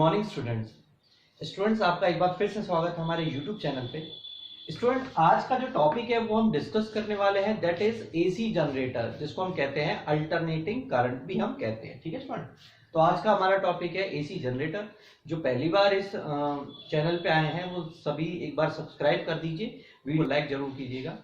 Morning students आपका एक बार फिर से स्वागत है हमारे यूट्यूब चैनल पे। स्टूडेंट, आज का जो टॉपिक है वो हम डिस्कस करने वाले हैं, दैट इज एसी जनरेटर, जिसको हम कहते हैं अल्टरनेटिंग करंट भी हम कहते हैं। ठीक है स्टूडेंट, तो आज का हमारा टॉपिक है एसी जनरेटर। जो पहली बार इस चैनल पे आए हैं वो सभी एक बार सब्सक्राइब कर दीजिए, वीडियो लाइक जरूर कीजिएगा।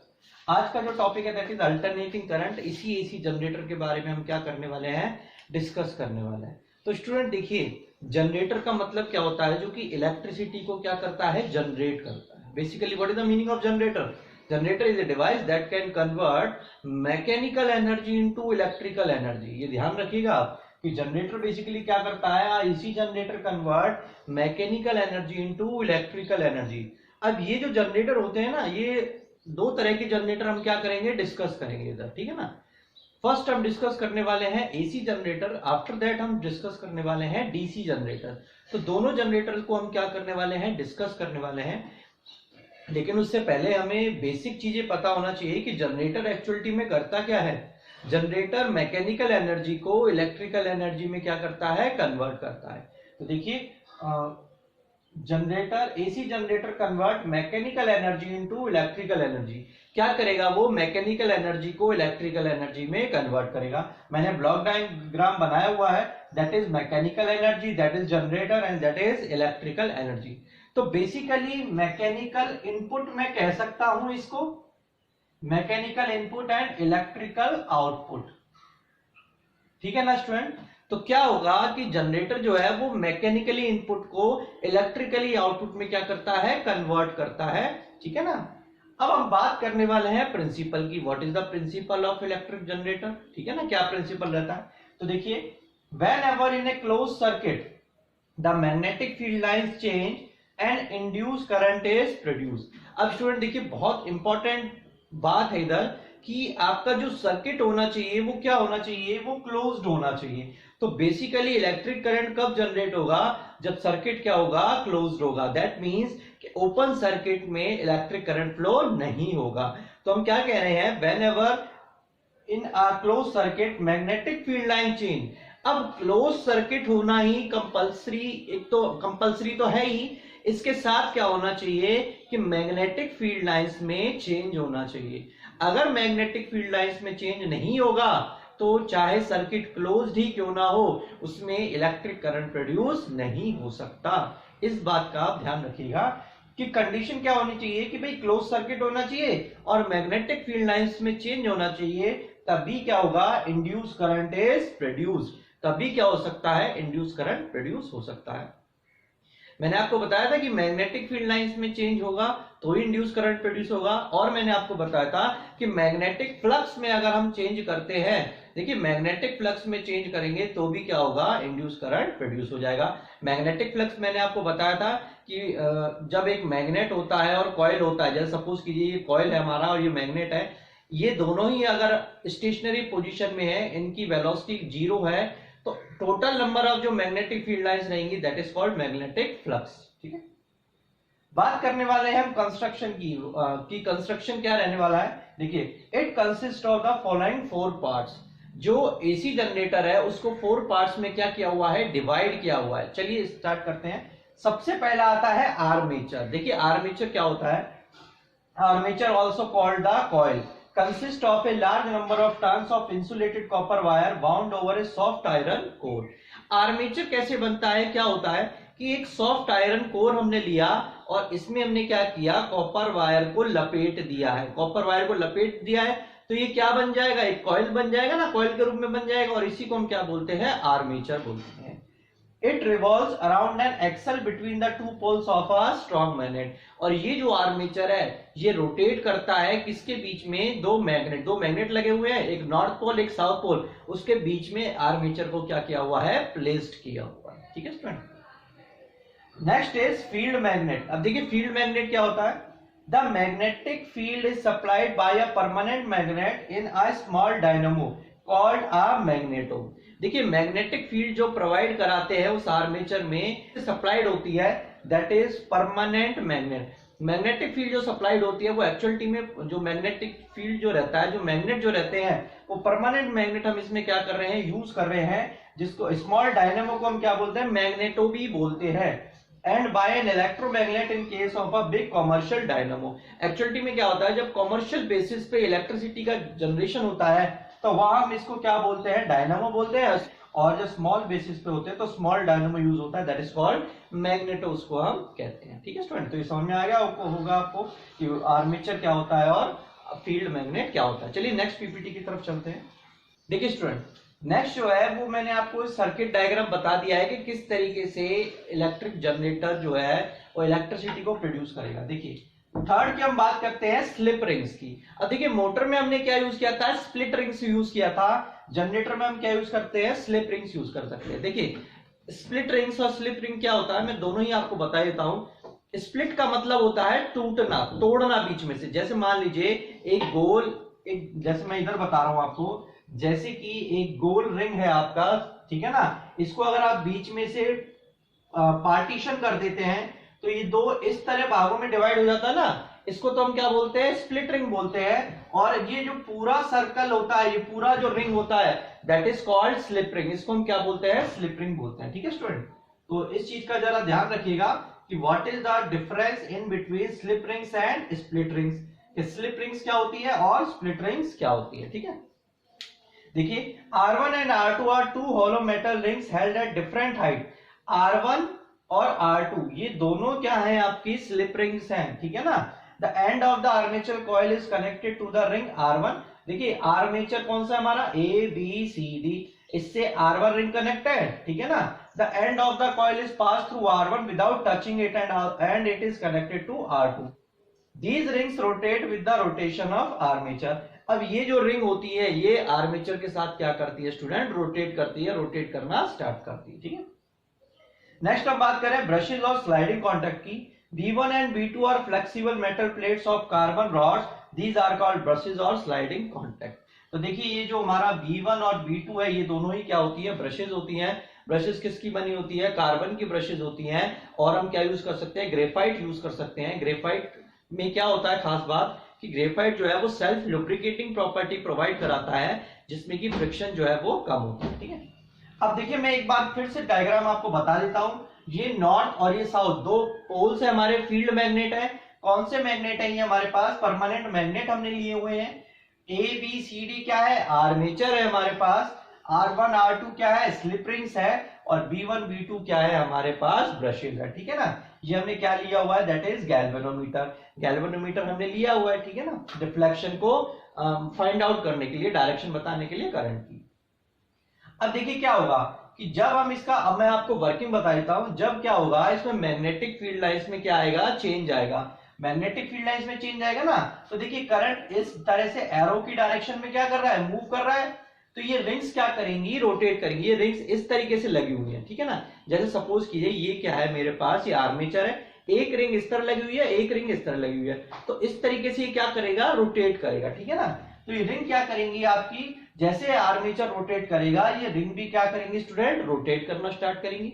आज का जो टॉपिक है दैट इज अल्टरनेटिंग करंट। इसी एसी जनरेटर के बारे में हम क्या करने वाले हैं, डिस्कस करने वाले हैं। तो स्टूडेंट देखिए, जनरेटर का मतलब क्या होता है, जो कि इलेक्ट्रिसिटी को क्या करता है, जनरेट करता है। Basically what is the meaning of generator? Generator is a device that can convert mechanical energy into electrical energy. ये ध्यान रखिएगा आप कि जनरेटर बेसिकली क्या करता है, AC generator convert mechanical energy into electrical energy. अब ये जो जनरेटर होते हैं ना, ये दो तरह के जनरेटर हम क्या करेंगे, डिस्कस करेंगे इधर। ठीक है ना, फर्स्ट हम डिस्कस करने वाले हैं एसी जनरेटर, आफ्टर दैट हम डिस्कस करने वाले हैं डीसी जनरेटर। तो दोनों जनरेटर को हम क्या करने वाले हैं, डिस्कस करने वाले हैं। लेकिन उससे पहले हमें बेसिक चीजें पता होना चाहिए कि जनरेटर एक्चुअलिटी में करता क्या है। जनरेटर मैकेनिकल एनर्जी को इलेक्ट्रिकल एनर्जी में क्या करता है, कन्वर्ट करता है। तो देखिए, generator, AC generator convert mechanical energy into electrical energy. क्या करेगा वो, मैकेनिकल एनर्जी को इलेक्ट्रिकल एनर्जी में कन्वर्ट करेगा। मैंने ब्लॉक डायग्राम बनाया हुआ है, that is mechanical energy, that is generator and that is electrical energy. तो बेसिकली मैकेनिकल इनपुट में कह सकता हूं इसको, mechanical input and electrical output. ठीक है ना स्टूडेंट, तो क्या होगा कि जनरेटर जो है वो मैकेनिकली इनपुट को इलेक्ट्रिकली आउटपुट में क्या करता है, कन्वर्ट करता है। ठीक है ना, अब हम बात करने वाले हैं प्रिंसिपल की। What is the principle of electric generator? ठीक है ना, क्या प्रिंसिपल रहता है? तो देखिए, when ever in A close circuit the magnetic field lines change and induce current is produce. अब स्टूडेंट देखिए, बहुत इंपॉर्टेंट बात है इधर कि आपका जो सर्किट होना चाहिए वो क्या होना चाहिए, वो क्लोज्ड होना चाहिए। तो बेसिकली इलेक्ट्रिक करंट कब जनरेट होगा, जब सर्किट क्या होगा, क्लोज्ड होगा। दैट मींस कि ओपन सर्किट में इलेक्ट्रिक करंट फ्लो नहीं होगा। तो हम क्या कह रहे हैं, when ever in a close circuit magnetic field line change. अब क्लोज सर्किट होना ही कंपल्सरी, एक तो कंपल्सरी तो है ही, इसके साथ क्या होना चाहिए कि मैग्नेटिक फील्ड लाइंस में चेंज होना चाहिए। अगर मैग्नेटिक फील्ड लाइंस में चेंज नहीं होगा तो चाहे सर्किट क्लोज्ड ही क्यों ना हो, उसमें इलेक्ट्रिक करंट प्रोड्यूस नहीं हो सकता। इस बात का आप ध्यान रखिएगा कि कंडीशन क्या होनी चाहिए कि भाई क्लोज सर्किट होना चाहिए और मैग्नेटिक फील्ड लाइंस में चेंज होना चाहिए, तभी क्या होगा, इंड्यूस करंट इज प्रोड्यूस। तभी क्या हो सकता है, इंड्यूस करंट प्रोड्यूस हो सकता है। मैंने आपको बताया था कि मैग्नेटिक फील्ड लाइंस में चेंज होगा तो ही इंड्यूस करंट प्रोड्यूस होगा। और मैंने आपको बताया था कि मैग्नेटिक फ्लक्स में अगर हम चेंज करते हैं, देखिए मैग्नेटिक फ्लक्स में चेंज करेंगे तो भी क्या होगा, इंड्यूस करंट प्रोड्यूस हो जाएगा। मैग्नेटिक फ्लक्स मैंने आपको बताया था कि जब एक मैग्नेट होता है और कॉइल होता है, जैसे सपोज कीजिए ये कॉइल है हमारा और ये मैग्नेट है, ये दोनों ही अगर स्टेशनरी पोजिशन में है, इनकी वेलोसिटी 0 है, तो टोटल नंबर ऑफ जो मैग्नेटिक फील्ड लाइंस रहेंगी that is called magnetic flux. ठीक है, बात करने वाले हैं हम कंस्ट्रक्शन की कंस्ट्रक्शन क्या रहने वाला है। देखिए, it consist of the following 4 parts. जो एसी जनरेटर है उसको 4 पार्ट्स में क्या किया हुआ है, डिवाइड किया हुआ है। चलिए स्टार्ट करते हैं। सबसे पहला आता है आर्मेचर। देखिए आर्मेचर क्या होता है, armature also called the coil consist of a large number of turns of insulated copper wire wound over a soft iron core। Armature कैसे बनता है, क्या होता है कि एक सॉफ्ट आयरन कोर हमने लिया और इसमें हमने क्या किया, कॉपर वायर को लपेट दिया है। कॉपर वायर को लपेट दिया है तो ये क्या बन जाएगा, एक कॉइल बन जाएगा ना, कॉइल के रूप में बन जाएगा, और इसी को हम क्या बोलते हैं, आर्मेचर बोलते हैं। It revolves around an axle between the two poles of a strong magnet। और ये जो आर्मेचर है ये रोटेट करता है किसके बीच में, दो मैग्नेट लगे हुए हैं, एक नॉर्थ पोल एक साउथ पोल, उसके बीच में आर्मेचर को क्या किया हुआ है, प्लेस्ड किया हुआ है। ठीक है student, next is field magnet. अब देखिए फील्ड मैग्नेट क्या होता है, the magnetic field is supplied by a permanent magnet in a small dynamo called a magneto. देखिए मैग्नेटिक फील्ड जो प्रोवाइड कराते हैं उस आर्मेचर में सप्लाइड होती है, that is permanent magnet. Magnetic field जो सप्लाइड होती है वो एक्चुअलिटी में जो मैग्नेटिक फील्ड जो रहता है, जो मैग्नेट जो रहते हैं वो परमानेंट मैग्नेट हम इसमें क्या कर रहे हैं, यूज कर रहे हैं। जिसको स्मॉल डायनेमो को हम क्या बोलते हैं, मैग्नेटो भी बोलते हैं। And by an electromagnet in case of a big commercial dynamo. Actuality में क्या होता है, जब कॉमर्शियल बेसिस पे इलेक्ट्रिसिटी का जनरेशन होता है तो वहां हम इसको क्या बोलते हैं, डायनेमो बोलते हैं। और जो स्मॉल बेसिस पे होते हैं तो स्मॉल डायनेमो यूज होता है, दैट इज कॉल्ड मैग्नेटो, उसको हम कहते हैं। ठीक है स्टूडेंट, तो ये समझ में आ गया होगा आपको कि आर्मेचर क्या होता है और फील्ड मैग्नेट क्या होता है। चलिए नेक्स्ट पीपीटी की तरफ चलते हैं। देखिए स्टूडेंट, नेक्स्ट जो है वो मैंने आपको सर्किट डायग्राम बता दिया है कि किस तरीके से इलेक्ट्रिक जनरेटर जो है वो इलेक्ट्रिसिटी को प्रोड्यूस करेगा। देखिए थर्ड की हम बात करते हैं स्लिप रिंग्स की। अब देखिए मोटर में हमने क्या यूज किया था, स्प्लिट रिंग्स यूज किया था। जनरेटर में हम क्या यूज करते हैं, स्लिप रिंग्स यूज कर सकते हैं। देखिए स्प्लिट रिंग्स और स्लिप रिंग क्या होता है, मैं दोनों ही आपको बता देता हूं। स्प्लिट का मतलब होता है टूटना, तोड़ना बीच में से। जैसे मान लीजिए एक गोल, एक जैसे मैं इधर बता रहा हूं आपको, जैसे कि एक गोल रिंग है आपका, ठीक है ना, इसको अगर आप बीच में से पार्टीशन कर देते हैं तो ये दो इस तरह भागों में डिवाइड हो जाता है ना, इसको तो हम क्या बोलते हैं, स्प्लिट रिंग बोलते हैं। और ये जो पूरा सर्कल होता है, ये पूरा जो रिंग होता है, that is called slip ring. इसको हम क्या बोलते हैं, स्लिप रिंग बोलते हैं। ठीक है स्टूडेंट, तो इस चीज का जरा ध्यान रखिएगा कि what is the difference in between slip rings and split rings. Slip rings क्या होती है और स्प्लिट रिंग्स क्या होती है। ठीक है, देखिए R1 and R2 are two hollow metal rings held at different height. R1 और R2 ये दोनों क्या है, आपकी स्लिप रिंग्स हैं। ठीक है ना, the end of the armature coil is connected to the ring R1। देखिए आर्मेचर कौन सा हमारा, ABCD, इससे R1 रिंग कनेक्ट है। ठीक है ना, the end of the coil is pass through R1 without touching it and it is connected to R2। These rings rotate with the rotation of armature। अब ये जो रिंग होती है ये आर्मेचर के साथ क्या करती है स्टूडेंट, रोटेट करती है, रोटेट करना स्टार्ट करती है। ठीक है, नेक्स्ट हम बात करें ब्रशेस और स्लाइडिंग कॉन्टैक्ट की। B1 and B2 are flexible metal plates of carbon rods, these are called brushes और स्लाइडिंग कॉन्टैक्ट। तो देखिए ये जो हमारा B1 और B2 है, ये दोनों ही क्या होती है, ब्रशेस होती हैं। ब्रशेस किसकी बनी होती है, कार्बन की ब्रशेस होती हैं। और हम क्या यूज कर सकते हैं, ग्रेफाइट यूज कर सकते हैं। ग्रेफाइट में क्या होता है खास बात कि ग्रेफाइट जो है वो सेल्फ लुब्रिकेटिंग प्रॉपर्टी प्रोवाइड कराता है, जिसमें कि फ्रिक्शन जो है वो कम होता है। ठीक है, अब देखिए मैं एक बार फिर से डायग्राम आपको बता देता हूं। ये नॉर्थ और ये साउथ दो पोल्स है हमारे, फील्ड मैग्नेट है। कौन से मैग्नेट है ये हमारे पास, परमानेंट मैग्नेट हमने लिए हुए हैं। ABCD क्या है, आर्मेचर है हमारे पास। R1 R2 क्या है, स्लिप रिंग्स है। और B1 B2 क्या है, हमारे पास ब्रशेस है। ठीक है ना, ये हमने क्या लिया हुआ है, दैट इज गैल्वेनोमीटर। गैल्वेनोमीटर हमने लिया हुआ है। ठीक है ना, रिफ्लेक्शन को फाइंड आउट करने के लिए, डायरेक्शन बताने के लिए करंट की। अब देखिए क्या होगा कि जब हम इसका, अब मैं आपको वर्किंग बता देता हूं, जब क्या होगा इसमें मैग्नेटिक फील्ड लाइंस में क्या आएगा, चेंज आएगा। मैग्नेटिक फील्ड लाइंस में चेंज आएगा ना, तो देखिए करंट इस तरह से एरो की डायरेक्शन में क्या कर रहा है, मूव कर रहा है। तो ये रिंग्स क्या करेंगी, रोटेट करेंगी। ये रिंग्स इस तरीके से लगी हुई है। ठीक है ना, जैसे सपोज कीजिए ये क्या है मेरे पास, ये आर्मेचर है, एक रिंग इस तरह लगी हुई है, एक रिंग इस तरह लगी हुई है। तो इस तरीके से ये क्या करेगा, रोटेट करेगा। ठीक है ना, तो ये रिंग क्या करेंगी आपकी, जैसे आर्मेचर रोटेट करेगा ये रिंग भी क्या करेंगी स्टूडेंट, रोटेट करना स्टार्ट करेंगी।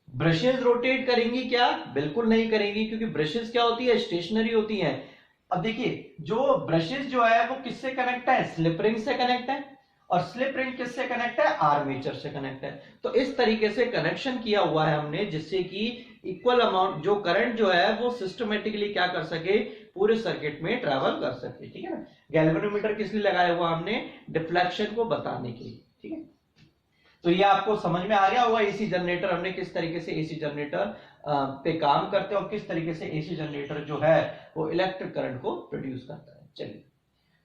ब्रशेस रोटेट करेंगी क्या, बिल्कुल नहीं करेंगी, क्योंकि ब्रशेस क्या होती है, स्टेशनरी होती हैं। अब देखिए जो ब्रशेस जो है वो किससे कनेक्ट है, स्लिप रिंग से कनेक्ट है। और स्लिप रिंग किससे कनेक्ट है, आर्मेचर से कनेक्ट है। तो इस तरीके से कनेक्शन किया हुआ है हमने, जिससे कि इक्वल अमाउंट जो करंट जो है वो सिस्टमेटिकली क्या कर सके, पूरे सर्किट में ट्रैवल कर सके। ठीक है ना, गैल्वेनोमीटर किस लिए लगाया हुआ हमने, डिफ्लेक्शन को बताने के लिए। ठीक है, तो ये आपको समझ में आ गया होगा एसी जनरेटर हमने किस तरीके से एसी जनरेटर पे काम करते हैं और किस तरीके से एसी जनरेटर जो है वो इलेक्ट्रिक करंट को प्रोड्यूस करता है।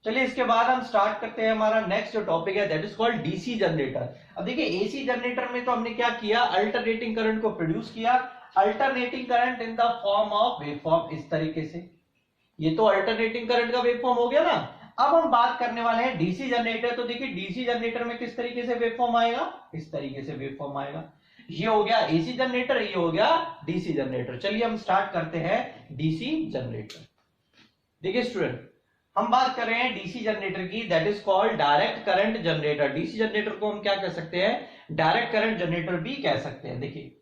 चलिए इसके बाद हम स्टार्ट करते हैं हमारा नेक्स्ट जो टॉपिक है, that is called DC generator. अब देखिए एसी जनरेटर में तो हमने क्या किया, अल्टरनेटिंग करंट को प्रोड्यूस किया। Alternating current in the form of waveform, इस तरीके से। ये तो अल्टरनेटिंग करंट का वेवफॉर्म हो गया ना। अब हम बात करने वाले हैं डीसी जनरेटर। तो देखिए डीसी जनरेटर में किस तरीके से वेवफॉर्म आएगा, इस तरीके से वेवफॉर्म आएगा। ये हो गया एसी जनरेटर, ये हो गया डीसी जनरेटर। चलिए हम स्टार्ट करते हैं डीसी जनरेटर। देखिए स्टूडेंट हम बात कर रहे हैं डीसी जनरेटर की, that is called direct current generator. DC generator को हम क्या कह सकते हैं, डायरेक्ट करंट जनरेटर भी कह सकते हैं। देखिए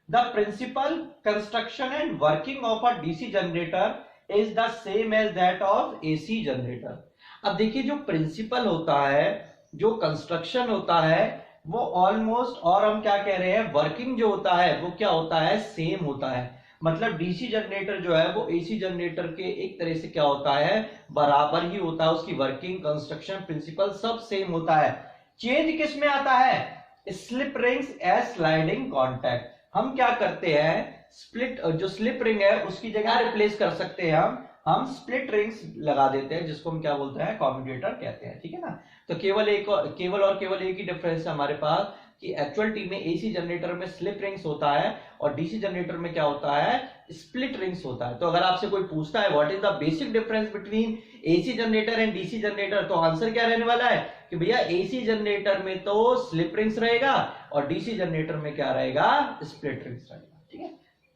the principle construction and working of a DC generator is the same as that of AC generator. अब देखिए जो प्रिंसिपल होता है, जो कंस्ट्रक्शन होता है, वो ऑलमोस्ट, और हम क्या कह रहे हैं, वर्किंग जो होता है वो क्या होता है, सेम होता है। मतलब डीसी जनरेटर जो है वो एसी जनरेटर के एक तरह से क्या होता है, बराबर ही होता है। उसकी वर्किंग, कंस्ट्रक्शन, प्रिंसिपल सब सेम होता है। चेंज किस में आता है, slip rings as sliding contact. हम क्या करते हैं, स्प्लिट जो स्लिप रिंग है उसकी जगह रिप्लेस कर सकते हैं हम स्प्लिट रिंग्स लगा देते हैं, जिसको हम क्या बोलते हैं, कम्यूटेटर कहते हैं, ठीक है ना। तो केवल एक ही डिफरेंस है हमारे पास कि एक्चुअलिटी में एसी जनरेटर में स्लिप रिंग्स होता है और डीसी जनरेटर में क्या होता है, स्प्लिट रिंग्स होता है। तो अगर आपसे कोई पूछता है what is the basic difference between AC generator and DC generator, तो आंसर क्या रहने वाला है कि भैया एसी जनरेटर में तो स्लिप रिंग्स रहेगा और डीसी जनरेटर में क्या रहेगा, स्प्लिट रिंग्स रहेगा, ठीक है।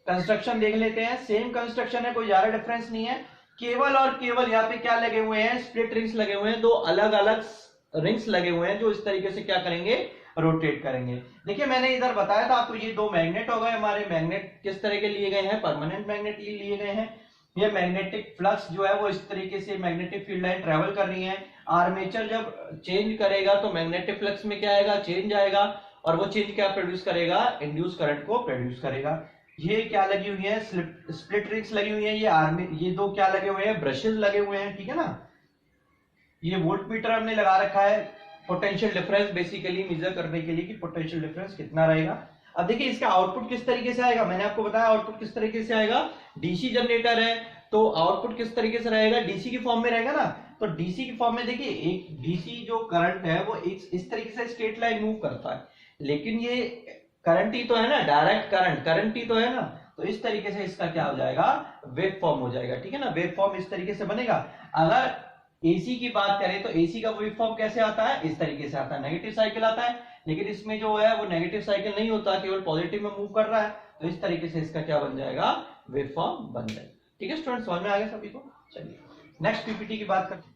कंस्ट्रक्शन देख लेते हैं, सेम कंस्ट्रक्शन है, कोई ज्यादा डिफरेंस नहीं है। केवल और केवल यहाँ पे क्या लगे हुए हैं, स्प्लिट रिंग्स लगे हुए हैं, दो अलग अलग रिंग्स लगे हुए हैं जो इस तरीके से क्या करेंगे, रोटेट करेंगे। देखिए मैंने इधर बताया था आपको, ये दो मैग्नेट हो गए हमारे। मैग्नेट किस तरह के लिए गए हैं, परमानेंट मैग्नेट लिए गए हैं। ये मैग्नेटिक फ्लक्स जो है वो इस तरीके से मैग्नेटिक फील्ड लाइन ट्रेवल कर रही है। आर्मेचर जब चेंज करेगा तो मैग्नेटिक फ्लक्स में क्या आएगा, चेंज आएगा, और वो चेंज क्या प्रोड्यूस करेगा, इंड्यूस करंट को प्रोड्यूस करेगा। ये क्या लगी हुई है, स्प्लिट रिंग्स लगी हुई है। ये दो क्या लगे हुए हैं, ब्रशेस लगे हुए हैं, ठीक है ना। ये वोल्ट मीटर हमने लगा रखा है, पोटेंशियल डिफरेंस बेसिकली मेजर करने के लिए कि पोटेंशियल डिफरेंस कितना रहेगा। अब देखिए इसका आउटपुट किस तरीके से आएगा, मैंने आपको बताया आउटपुट किस तरीके से आएगा। डीसी जनरेटर है तो आउटपुट किस तरीके से रहेगा, डीसी की फॉर्म में रहेगा ना। तो डीसी की फॉर्म में देखिए एक डीसी जो करंट है वो इस तरीके से स्ट्रेट लाइन मूव करता है, लेकिन ये करंट ही तो है ना, डायरेक्ट करंट ही तो है ना। तो इस तरीके से इसका क्या हो जाएगा, वेव फॉर्म हो जाएगा, ठीक है ना। वेव फॉर्म इस तरीके से बनेगा। अगर एसी की बात करें तो एसी का वेव फॉर्म कैसे आता है, इस तरीके से आता है, नेगेटिव साइकिल आता है। लेकिन इसमें जो है वो नेगेटिव साइकिल नहीं होता, केवल पॉजिटिव में मूव कर रहा है। तो इस तरीके से इसका क्या बन जाएगा, वेव फॉर्म बन जाएगा, ठीक है स्टूडेंट, समझ में आ गया सभी को। चलिए नेक्स्ट पीपीटी की बात करते हैं।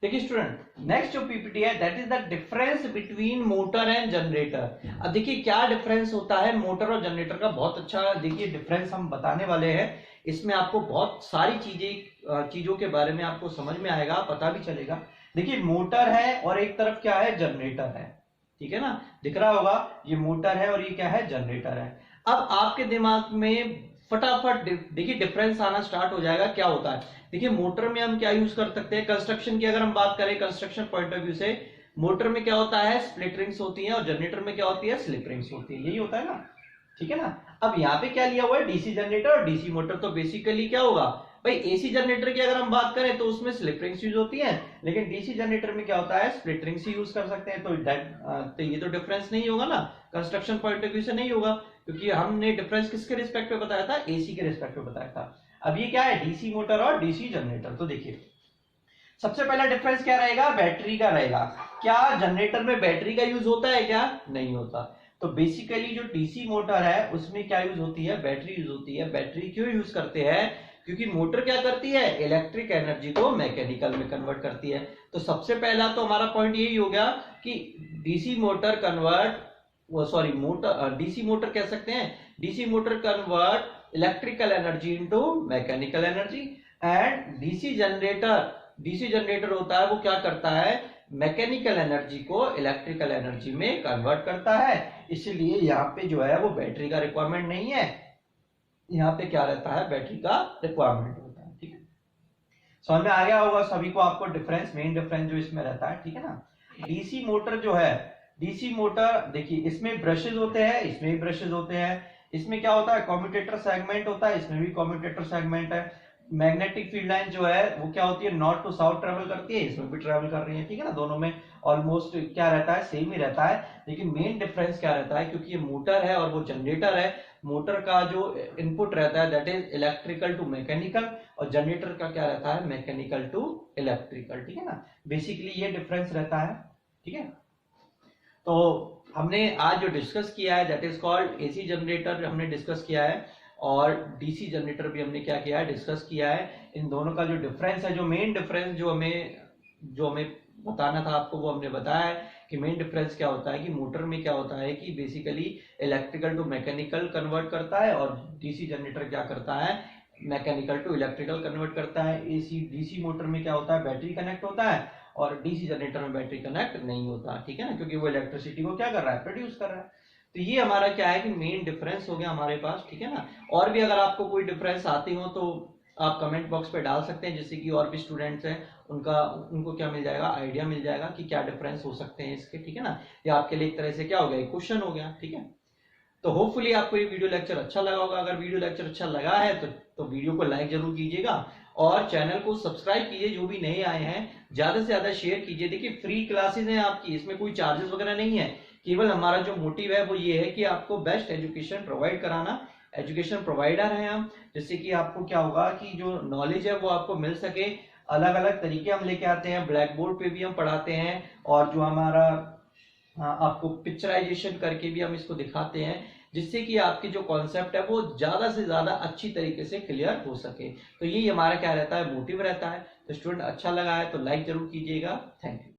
देखिए स्टूडेंट, नेक्स्ट जो पीपीटी है that is the difference between motor and generator. अब देखिए क्या डिफरेंस होता है मोटर और जनरेटर का, बहुत अच्छा देखिए डिफरेंस हम बताने वाले हैं। इसमें आपको बहुत सारी चीजों के बारे में आपको समझ में आएगा, पता भी चलेगा। देखिए मोटर है और एक तरफ क्या है, जनरेटर है, ठीक है ना, दिख रहा होगा ये मोटर है और ये क्या है, जनरेटर है। अब आपके दिमाग में फटाफट देखिए डिफरेंस आना स्टार्ट हो जाएगा। क्या होता है, देखिए मोटर में हम क्या यूज कर सकते हैं, कंस्ट्रक्शन की अगर हम बात करें, कंस्ट्रक्शन पॉइंट ऑफ व्यू से मोटर में क्या होता है, स्प्लिट रिंग्स होती हैं और जनरेटर में क्या होती है, स्लिप रिंग्स होती है, यही होता है ना, ठीक है ना। अब यहाँ पे क्या लिया हुआ है, डीसी जनरेटर और डीसी मोटर। तो बेसिकली क्या होगा भाई, एसी जनरेटर की अगर हम बात करें तो उसमें स्लिप रिंग्स यूज होती हैं, लेकिन डीसी जनरेटर में क्या होता है, स्प्लिट रिंग्स ही यूज कर सकते हैं। तो ये तो डिफरेंस नहीं होगा ना, कंस्ट्रक्शन पॉइंट ऑफ व्यू से नहीं होगा, क्योंकि हमने डिफरेंस किसके रिस्पेक्ट में बताया था, एसी के रिस्पेक्ट में बताया था। अब ये क्या है, डीसी मोटर और डीसी जनरेटर। तो देखिए सबसे पहला डिफरेंस क्या रहेगा, बैटरी का रहेगा। क्या जनरेटर में बैटरी का यूज होता है, क्या नहीं होता। तो बेसिकली जो डीसी मोटर है उसमें क्या यूज होती है, बैटरी यूज होती है। बैटरी क्यों यूज करते हैं, क्योंकि मोटर क्या करती है, इलेक्ट्रिक एनर्जी को मैकेनिकल में कन्वर्ट करती है। तो सबसे पहला तो हमारा पॉइंट यही हो गया कि डीसी मोटर डीसी मोटर कह सकते हैं, DC motor convert electrical energy into mechanical energy. And DC generator होता है वो क्या करता है, मैकेनिकल एनर्जी को इलेक्ट्रिकल एनर्जी में कन्वर्ट करता है। इसलिए यहाँ पे जो है वो बैटरी का रिक्वायरमेंट नहीं है, यहाँ पे क्या रहता है, बैटरी का रिक्वायरमेंट होता है, ठीक है। समझ में आ गया होगा सभी को आपको डिफरेंस, मेन डिफरेंस जो इसमें रहता है, ठीक है ना। डीसी मोटर जो है, डीसी मोटर देखिए इसमें ब्रशेज होते हैं, इसमें भी ब्रशेज होते हैं। इसमें क्या होता है, कम्यूटेटर सेगमेंट होता है, इसमें भी कम्यूटेटर सेगमेंट है। मैग्नेटिक फील्ड लाइन जो है वो क्या होती है, नॉर्थ टू साउथ ट्रेवल करती है, इसमें भी ट्रेवल कर रही है, ठीक है ना। दोनों में ऑलमोस्ट क्या रहता है, सेम ही रहता है। लेकिन मेन डिफरेंस क्या रहता है, क्योंकि ये मोटर है और वो जनरेटर है, मोटर का जो इनपुट रहता है that is electrical to mechanical, और जनरेटर का क्या रहता है, मैकेनिकल टू इलेक्ट्रिकल, ठीक है ना। बेसिकली ये डिफरेंस रहता है, ठीक है। तो हमने आज जो डिस्कस किया है that is called AC generator हमने डिस्कस किया है, और डीसी जनरेटर भी हमने क्या किया है, डिस्कस किया है। इन दोनों का जो डिफरेंस है, जो मेन डिफरेंस जो हमें बताना था आपको वो हमने बताया है कि मेन डिफरेंस क्या होता है कि मोटर में क्या होता है कि basically electrical to mechanical convert करता है, और डीसी जनरेटर क्या करता है, मैकेनिकल टू इलेक्ट्रिकल कन्वर्ट करता है। एसी डीसी मोटर में क्या होता है, बैटरी कनेक्ट होता है, और डीसी जनरेटर में बैटरी कनेक्ट नहीं होता, ठीक है ना, क्योंकि वो इलेक्ट्रिसिटी को क्या कर रहा है, प्रोड्यूस कर रहा है। तो ये हमारा क्या है कि मेन डिफरेंस हो गया हमारे पास, ठीक है ना। और भी अगर आपको कोई डिफरेंस आती हो तो आप कमेंट बॉक्स पे डाल सकते हैं, जिससे कि और भी स्टूडेंट्स हैं उनको क्या मिल जाएगा, आइडिया मिल जाएगा कि क्या डिफरेंस हो सकते हैं इसके, ठीक है ना। ये आपके लिए एक तरह से क्या हो गया, एक क्वेश्चन हो गया, ठीक है। तो होपफुली आपको ये वीडियो लेक्चर अच्छा लगा होगा। अगर वीडियो लेक्चर अच्छा लगा है तो वीडियो को लाइक जरूर कीजिएगा और चैनल को सब्सक्राइब कीजिए। जो भी नए आए हैं ज्यादा से ज्यादा शेयर कीजिए। देखिए फ्री क्लासेस हैं आपकी, इसमें कोई चार्जेस वगैरह नहीं है। केवल हमारा जो मोटिव है वो ये है कि आपको बेस्ट एजुकेशन प्रोवाइड कराना। एजुकेशन प्रोवाइडर हैं हम, जिससे कि आपको क्या होगा कि जो नॉलेज है वो आपको मिल सके। अलग अलग तरीके हम लेके आते हैं, ब्लैक बोर्ड पे भी हम पढ़ाते हैं और जो हमारा आपको पिक्चराइजेशन करके भी हम इसको दिखाते हैं, जिससे कि आपकी जो कॉन्सेप्ट है वो ज्यादा से ज्यादा अच्छी तरीके से क्लियर हो सके। तो यही हमारा क्या रहता है, मोटिव रहता है। तो स्टूडेंट अच्छा लगा है तो लाइक जरूर कीजिएगा। Thank you.